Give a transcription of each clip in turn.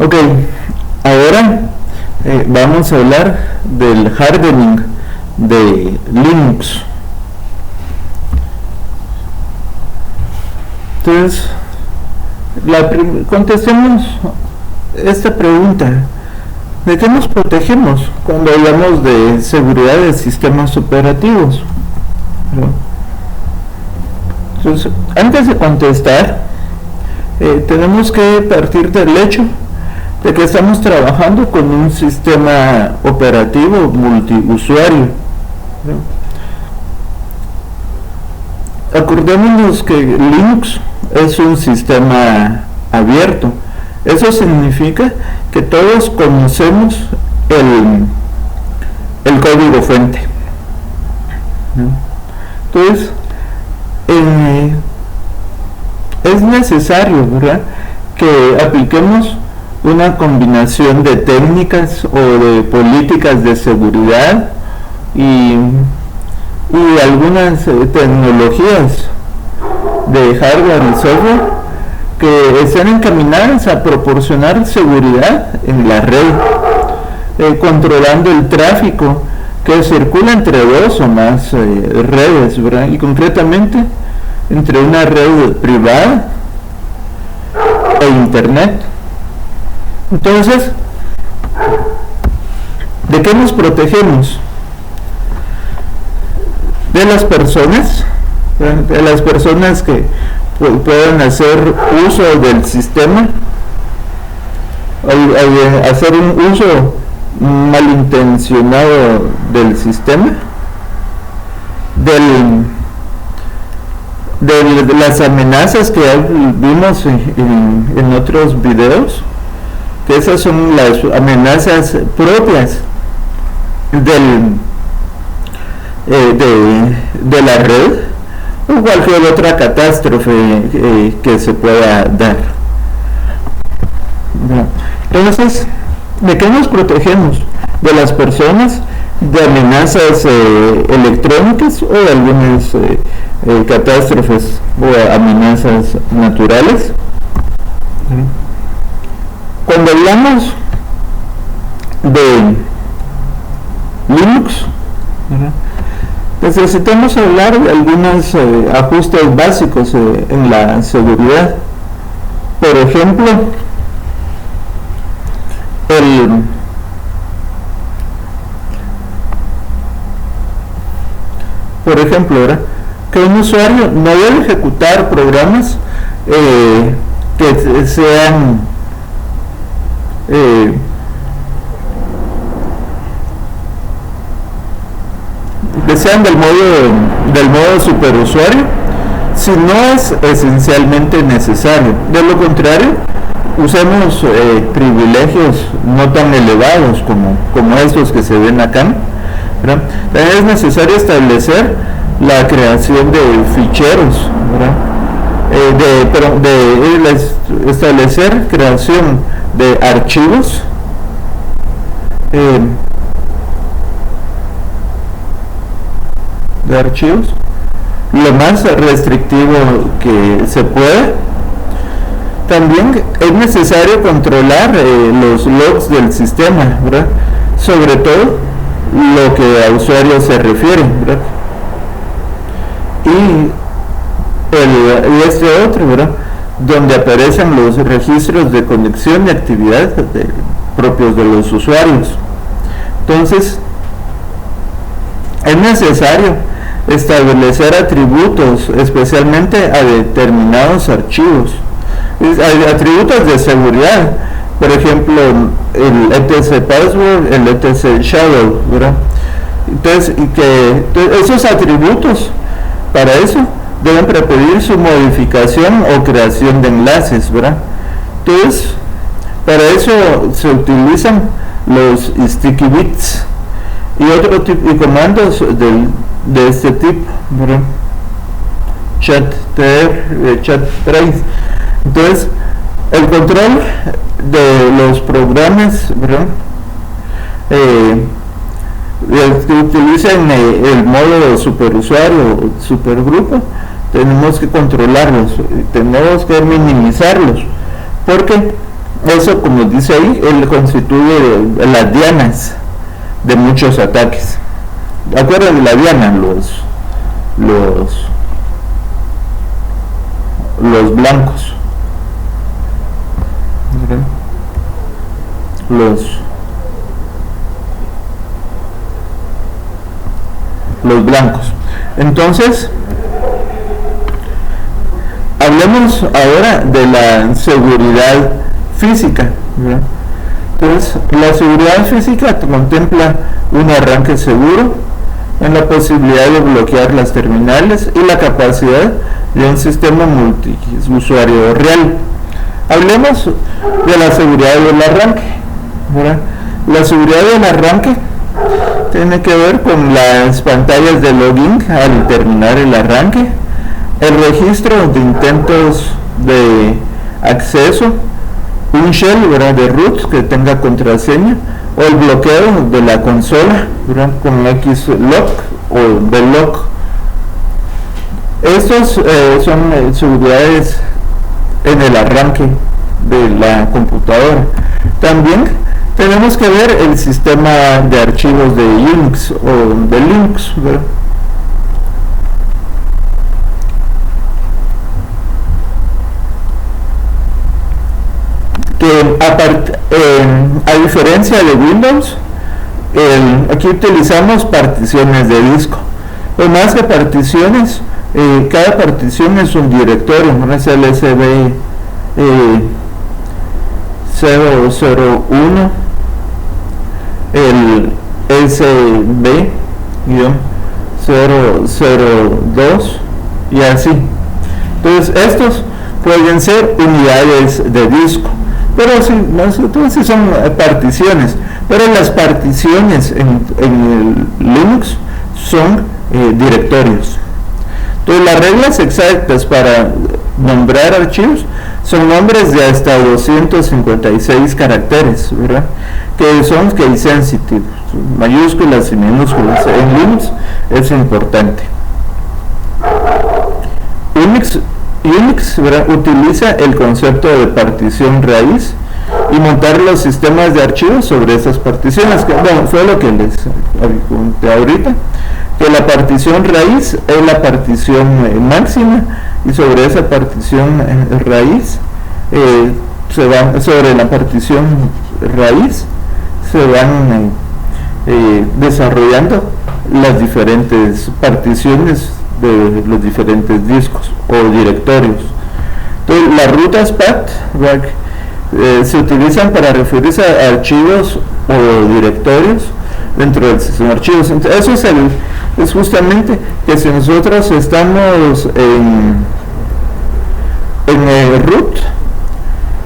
Ok, ahora vamos a hablar del hardening de Linux. Entonces, contestemos esta pregunta: ¿de qué nos protegemos cuando hablamos de seguridad de sistemas operativos? Entonces, antes de contestar, tenemos que partir del hecho de que estamos trabajando con un sistema operativo multiusuario. Acordémonos que Linux es un sistema abierto. Eso significa que todos conocemos el código fuente. Entonces, es necesario, ¿verdad?, que apliquemos una combinación de técnicas o de políticas de seguridad y algunas tecnologías de hardware y software que están encaminadas a proporcionar seguridad en la red, controlando el tráfico que circula entre dos o más redes, ¿verdad?, y concretamente entre una red privada e internet. Entonces, ¿de qué nos protegemos? De las personas, que pueden hacer uso del sistema, hacer un uso malintencionado del sistema, de las amenazas que vimos en otros videos, que esas son las amenazas propias de la red o cualquier otra catástrofe que se pueda dar. Entonces, ¿de qué nos protegemos? De las personas, de amenazas electrónicas o de algunas catástrofes o amenazas naturales. Cuando hablamos de Linux, necesitamos hablar de algunos ajustes básicos en la seguridad. Por ejemplo, ¿verdad?, que un usuario no debe ejecutar programas que sean del modo superusuario si no es esencialmente necesario. De lo contrario, usemos privilegios no tan elevados como estos que se ven acá, ¿verdad? También es necesario establecer la creación de ficheros, ¿verdad?, establecer creación de archivos lo más restrictivo que se pueda. También es necesario controlar los logs del sistema, ¿verdad?, sobre todo lo que a usuarios se refiere, ¿verdad?, y este otro, ¿verdad?, donde aparecen los registros de conexión y actividad propios de los usuarios. Entonces, es necesario establecer atributos especialmente a determinados archivos, atributos de seguridad, por ejemplo el etc password, el etc shadow, ¿verdad? Entonces, esos atributos, para eso deben pedir su modificación o creación de enlaces, ¿verdad? Entonces, para eso se utilizan los sticky bits y otro tipo de comandos de este tipo, ¿verdad? Chat trace. Entonces, el control de los programas, ¿verdad?, que utilizan el modo superusuario o supergrupo, tenemos que controlarlos, tenemos que minimizarlos, porque eso, como dice ahí, él constituye las dianas de muchos ataques. ¿Acuerdan de la diana? Los blancos. Los blancos. Entonces, hablemos ahora de la seguridad física, ¿verdad? Entonces, la seguridad física contempla un arranque seguro, en la posibilidad de bloquear las terminales y la capacidad de un sistema multiusuario real. Hablemos de la seguridad del arranque, ¿verdad? La seguridad del arranque tiene que ver con las pantallas de login al terminar el arranque, el registro de intentos de acceso, un shell, ¿verdad?, de root que tenga contraseña, o el bloqueo de la consola, ¿verdad?, con Xlock o Velock. Estos son seguridades en el arranque de la computadora. También tenemos que ver el sistema de archivos de Unix o de Linux, ¿verdad? A diferencia de Windows, aquí utilizamos particiones de disco. Pero más que particiones, cada partición es un directorio, ¿no? Es el SB 001, el SB 002 y así. Entonces estos pueden ser unidades de disco, pero sí son particiones, pero las particiones en el Linux son directorios. Entonces las reglas exactas para nombrar archivos son nombres de hasta 256 caracteres, ¿verdad?, que son case sensitive, mayúsculas y minúsculas. En Linux es importante. Unix, ¿verdad?, utiliza el concepto de partición raíz y montar los sistemas de archivos sobre esas particiones, que bueno, fue lo que les conté ahorita, que la partición raíz es la partición máxima, y sobre esa partición raíz sobre la partición raíz se van desarrollando las diferentes particiones de los diferentes discos o directorios. Entonces las rutas PAT se utilizan para referirse a archivos o directorios dentro del sistema de archivos. Entonces, eso es justamente que si nosotros estamos en el root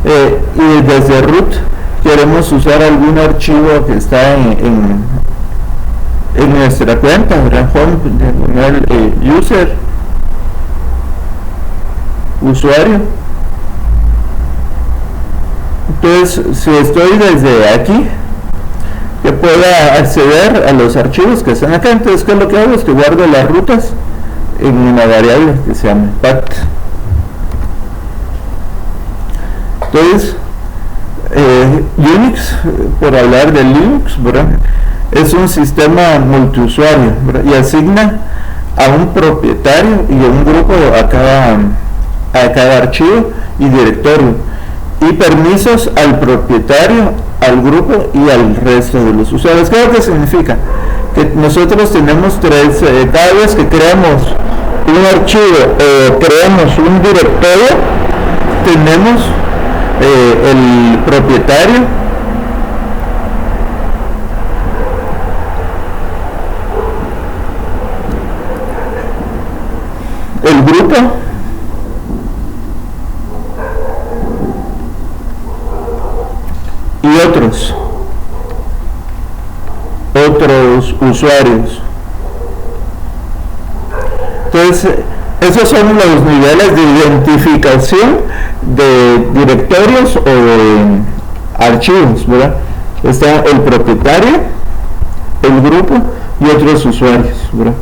y desde root queremos usar algún archivo que está en nuestra cuenta, home, usuario. Entonces, si estoy desde aquí, que pueda acceder a los archivos que están acá, entonces ¿qué es lo que hago? Es que guardo las rutas en una variable que se llama path. Entonces, Unix, por hablar de Linux, ¿verdad?, es un sistema multiusuario, ¿verdad?, y asigna a un propietario y a un grupo a cada archivo y directorio, y permisos al propietario, al grupo y al resto de los usuarios. ¿Qué es lo que significa? Que nosotros tenemos cada vez que creamos un archivo, creamos un directorio, tenemos el propietario, el grupo y otros usuarios. Entonces, esos son los niveles de identificación de directorios o de archivos, ¿verdad? Está el propietario, el grupo y otros usuarios, ¿verdad?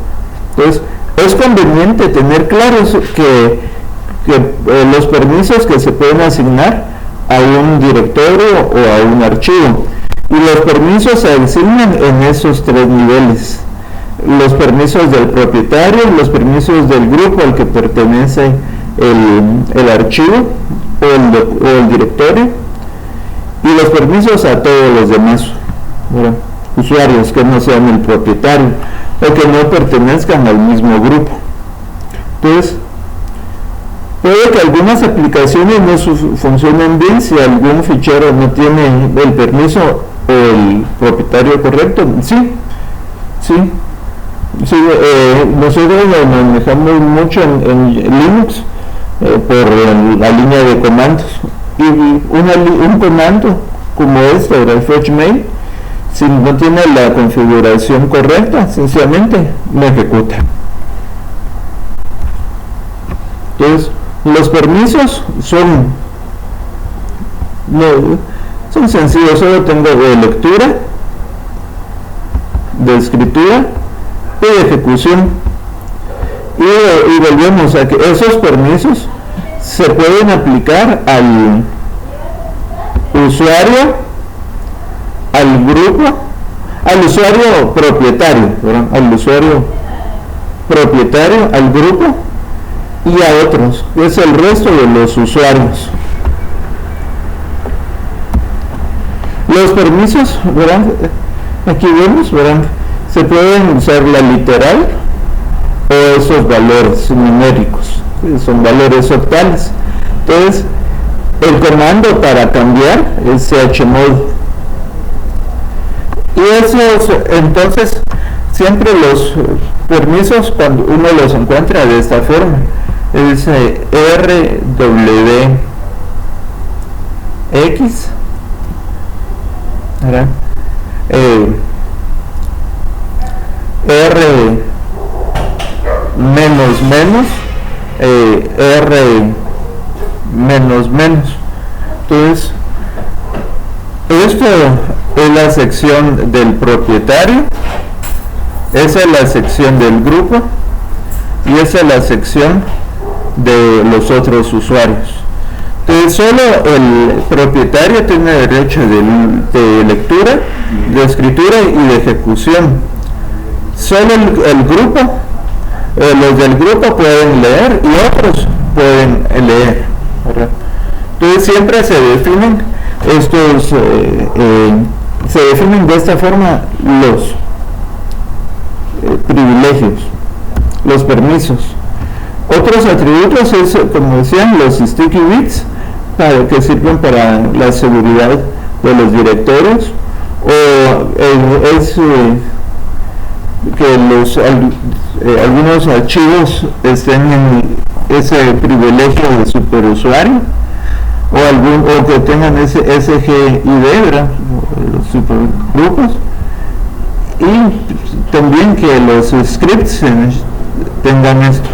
Entonces, es conveniente tener claros que los permisos que se pueden asignar a un directorio o a un archivo. Y los permisos se asignan en esos tres niveles: los permisos del propietario, los permisos del grupo al que pertenece el archivo o el directorio, y los permisos a todos los demás usuarios que no sean el propietario o que no pertenezcan al mismo grupo. Entonces, puede que algunas aplicaciones no funcionen bien si algún fichero no tiene el permiso o el propietario correcto. Nosotros lo manejamos mucho en Linux por la línea de comandos, y un comando como este, el fetchmail, si no tiene la configuración correcta, sencillamente no ejecuta. Entonces, los permisos son sencillos: solo tengo de lectura, de escritura y de ejecución. Y volvemos a que esos permisos se pueden aplicar al usuario, al grupo, al usuario propietario, ¿verdad? Al usuario propietario, al grupo y a otros, es el resto de los usuarios. Los permisos, ¿verdad? Aquí vemos, ¿verdad? Se pueden usar la literal o esos valores numéricos, son valores octales. Entonces, el comando para cambiar es chmod. Y esos, entonces, siempre los permisos, cuando uno los encuentra de esta forma, es rwx, ¿verdad? R menos menos, R menos menos. Entonces, esto es la sección del propietario, esa es la sección del grupo y esa es la sección de los otros usuarios. Entonces, solo el propietario tiene derecho de lectura, de escritura y de ejecución. Solo el grupo, los del grupo pueden leer y otros pueden leer, ¿verdad? Entonces, siempre se definen estos, se definen de esta forma los privilegios, los permisos. Otros atributos es, como decían, los sticky bits, que sirven para la seguridad de los directorios, o que algunos archivos estén en ese privilegio de superusuario, o que tengan ese SGID, ¿verdad? Los supergrupos, y también que los scripts tengan esto.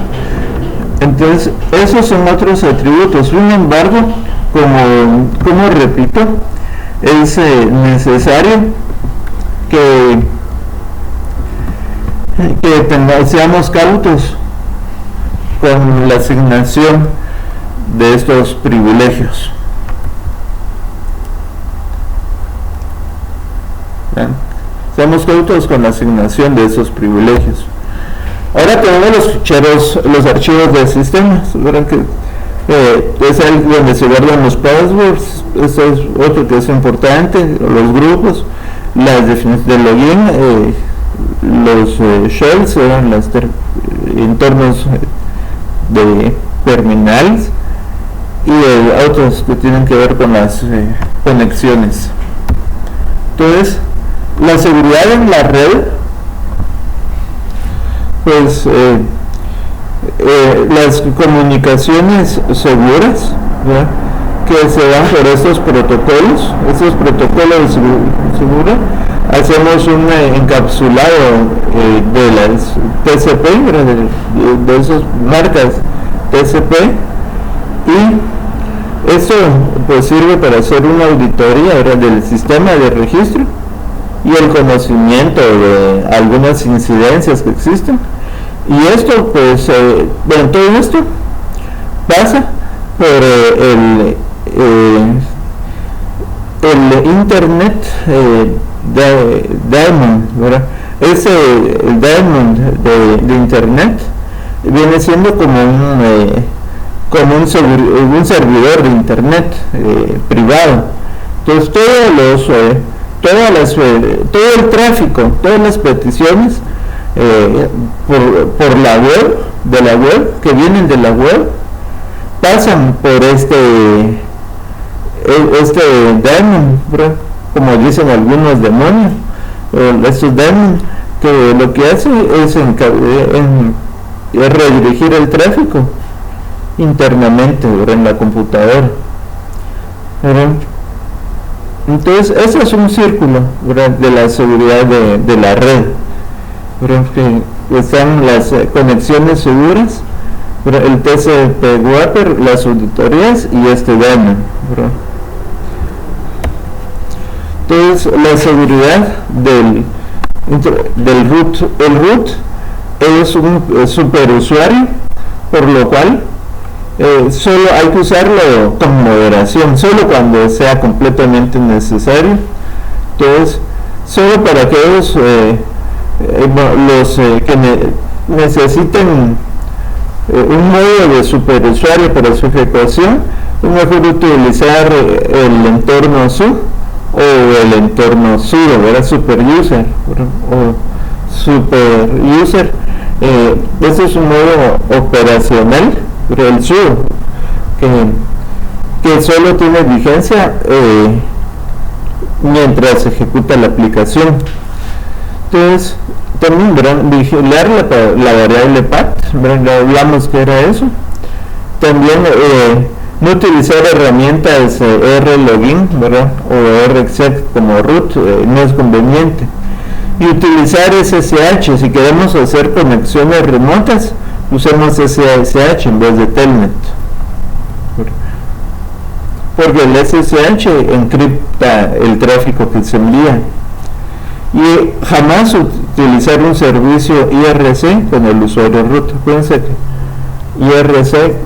Entonces, esos son otros atributos. Sin embargo, como repito, es necesario que seamos cautos con la asignación de estos privilegios. ¿Ven? Seamos cautos con la asignación de esos privilegios. Ahora tenemos los ficheros, los archivos de sistemas. Verán que es ahí donde se guardan los passwords. Eso es otro que es importante. Los grupos, las definiciones de login, los shells, los entornos de terminales, y otros que tienen que ver con las conexiones. Entonces, la seguridad en la red, pues las comunicaciones seguras, ¿verdad?, que se dan por estos protocolos seguros. Hacemos un encapsulado de las TCP, de esas marcas TCP, y eso pues sirve para hacer una auditoría, ¿verdad?, del sistema de registro y el conocimiento de algunas incidencias que existen. Y esto pues todo esto pasa por Internet Daemon, ¿verdad? Ese Daemon de Internet viene siendo como un servidor de Internet privado. Entonces todo el tráfico, todas las peticiones por la web, que vienen de la web, pasan por este daemon, ¿verdad? Como dicen algunos demonios, estos daemon, que lo que hace es redirigir el tráfico internamente, ¿verdad? En la computadora, ¿verdad? Entonces ese es un círculo, ¿verdad? De la seguridad de la red, ¿verdad? Que están las conexiones seguras, ¿verdad? El TCP/Wrapper, las auditorías y este daemon, ¿verdad? Entonces la seguridad del root, el root es un superusuario, por lo cual solo hay que usarlo con moderación, solo cuando sea completamente necesario. Entonces, solo para aquellos que necesiten un modo de superusuario para su ejecución, es mejor utilizar el entorno su o el entorno sudo, ¿verdad? Superuser o superuser. Ese es un modo operacional, pero el sudo que solo tiene vigencia mientras se ejecuta la aplicación. Entonces también, ¿verdad? Vigilar la variable path, ¿verdad? Ya hablamos que era eso. También no utilizar herramientas rlogin, ¿verdad? O rexec como root, no es conveniente. Y utilizar SSH, si queremos hacer conexiones remotas, usemos SSH en vez de Telnet, porque el SSH encripta el tráfico que se envía. Y jamás utilizar un servicio IRC con el usuario root. Acuérdense que IRC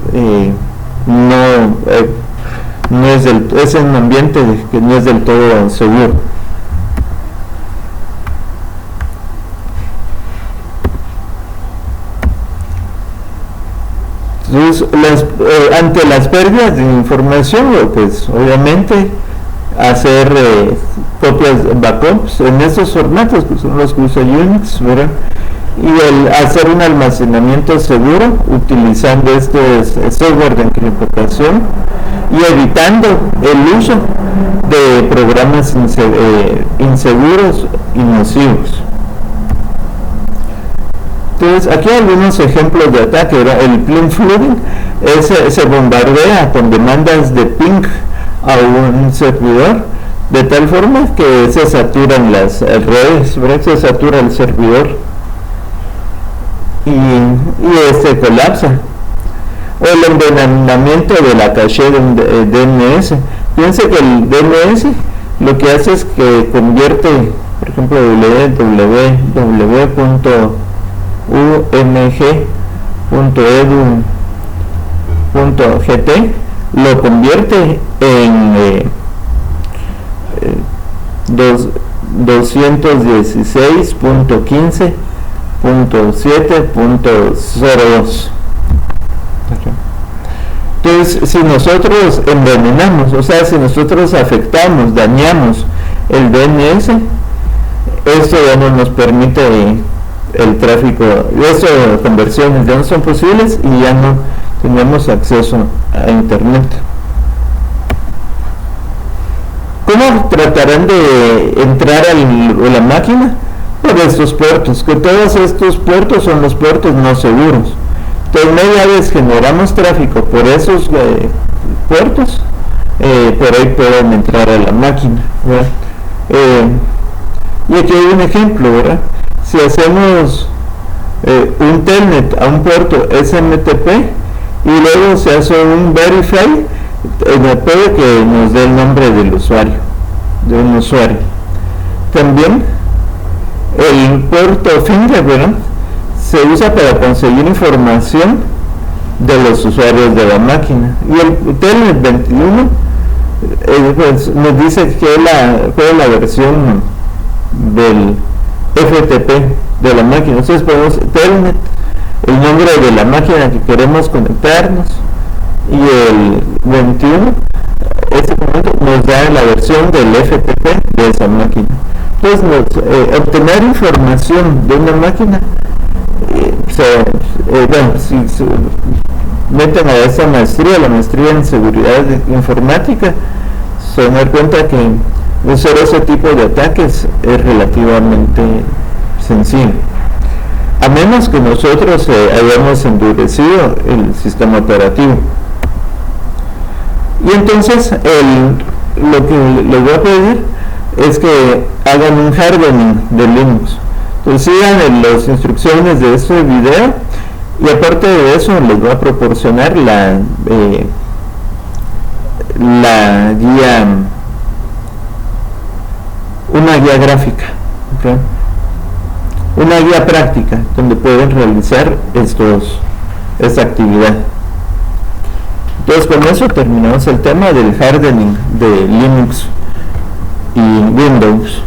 no es un ambiente que no es del todo seguro. Entonces, ante las pérdidas de información, pues obviamente hacer copias, backups en estos formatos que son los que usa Unix, ¿verdad? Y el hacer un almacenamiento seguro utilizando software de encriptación y evitando el uso de programas inseguros y nocivos. Entonces, aquí hay algunos ejemplos de ataque, ¿verdad? El ping flooding se bombardea con demandas de ping a un servidor de tal forma que se saturan las redes, ¿verdad? Se satura el servidor y colapsa. O el envenenamiento de la caché de DNS. Fíjense que el DNS lo que hace es que convierte, por ejemplo, umg.edu.gt lo convierte en 216.15.7.02. Entonces, si nosotros envenenamos, o sea, si nosotros afectamos, dañamos el DNS, esto ya no nos permite el tráfico, estas conversiones ya no son posibles y ya no tenemos acceso a Internet. ¿Cómo tratarán de entrar a la máquina? Por estos puertos, que todos estos puertos son los puertos no seguros. Entonces, media vez generamos tráfico por esos puertos, por ahí pueden entrar a la máquina, ¿verdad? Y aquí hay un ejemplo, ¿verdad? Si hacemos un telnet a un puerto SMTP y luego se hace un verify, puede que nos dé el nombre del usuario, de un usuario. También el puerto finger, ¿verdad? Se usa para conseguir información de los usuarios de la máquina. Y el telnet 21 pues nos dice que fue la versión del FTP de la máquina. Entonces ponemos Telnet, el nombre de la máquina que queremos conectarnos, y el 21, este momento nos da la versión del FTP de esa máquina. Entonces obtener información de una máquina, bueno, si se meten a esa maestría, la maestría en seguridad informática, se van a dar cuenta que usar ese tipo de ataques es relativamente sencillo, a menos que nosotros hayamos endurecido el sistema operativo. Y entonces lo que les voy a pedir es que hagan un hardening de Linux. Entonces sigan las instrucciones de este video, y aparte de eso les voy a proporcionar la guía, una guía gráfica, ¿okay? Una guía práctica donde pueden realizar esta actividad. Entonces con eso terminamos el tema del hardening de Linux y Windows.